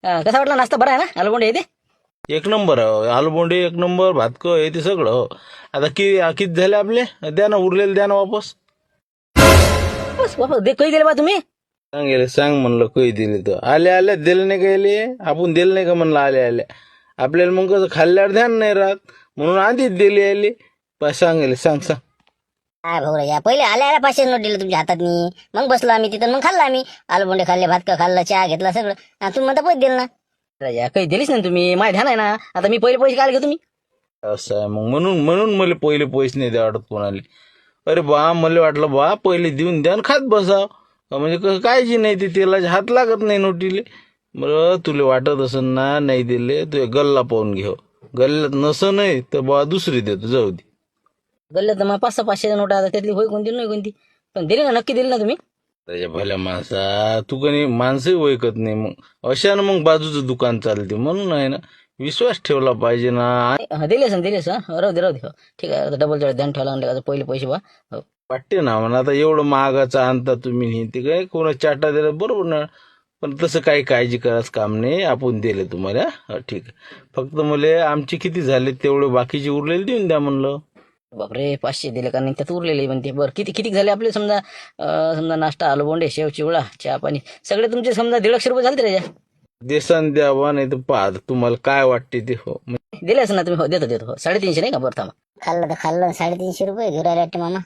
कसा वाटला नाश्ता? बरा आहे ना? आलूबोंडे येते एक नंबर आलूबोंडे, एक नंबर भातकं हे ते सगळं हो. आता किती झाले आपले? द्या ना, उरलेले द्या ना वापस. बस बाबा कधी दिले बा तुम्ही? सांग म्हणलं काही दिले तर आले आले दिले नाही गेले. आपण दिले नाही का म्हणलं आले आले. आपल्याला मग कसं खाल्ल्यावर ध्यान नाही राहत म्हणून आधीच दिले आले. सांगेल सांग सांग. काय भाऊ या पहिले आल्या आल्या 500 नोट दिलं तुमच्या हातातनी. मग बसलो आम्ही तिथं, मग खाल्लं आम्ही. आलूबोंडे खाल्ले, भातका खाल्लं, चहा घेतला सगळं. तुम्ही म्हणता पैसे दिले ना. राजा काही दिलीच नाही तुम्ही. माय ध्यान आहे ना. आता मी पहिले पैसे काय घेऊ तुम्ही? असं आहे मग म्हणून म्हणून मला पहिले पैसे नाही द्या वाटत कोणाला. अरे बा मला वाटलं बा पहिले देऊन द्या आणि खात बसा. म्हणजे कसं काळजी नाही ते तेलाचे हात लागत नाही नोटीले. बरं तुला वाटत असेल ना नाही दिले तू गल्ला पाहून घेऊ. गल्ल्यात नसं नाही तर बा दुसरी देतो जाऊ दे. गल्ल्यात तर मग 500-500 नोटा आता त्यातली होय कोणती नाही कोणती. पण दिली ना, नक्की दिली ना तुम्ही? त्याच्या भल्या माणसा तू कधी माणसंही ओळखत नाही. मग अशानं मग बाजूचं दुकान चालते म्हणून आहे ना. विश्वास ठेवला पाहिजे ना. दिली असं दिली असं. राहू दे राहू दे. हो ठीक आहे. डबल जळ ध्यान ठेवला म्हणजे पहिले पैसे बा. हो वाटते ना म्हणा आता एवढं महागाचा आणता तुम्ही ते काय कोणा चाटा दिला बरोबर ना. पण तसं काही काळजी करायचं काम नाही. आपण दिले तुम्हाला. ठीक आहे. फक्त मला आमचे किती झाले तेवढे बाकीचे उरलेले देऊन द्या म्हणलं. बापरे 500 दिले का नाही? त्यात उरलेले म्हणते. बरं किती किती झाले आपले? समजा समजा नाश्ता, आलूबोंडे, शेव, चिवडा, चहा पाणी सगळे तुमचे समजा 150 रुपये झाले राजा. देसान द्यावा नाही तर पाहत तुम्हाला काय वाटते ते हो. दिले असं ना तुम्ही? हो देतो देतो. हो 350 नाही का? बरं थांबा. खाल्लं तर खाल्लं, 350 रुपये घेऊन राहिले वाटते मामा.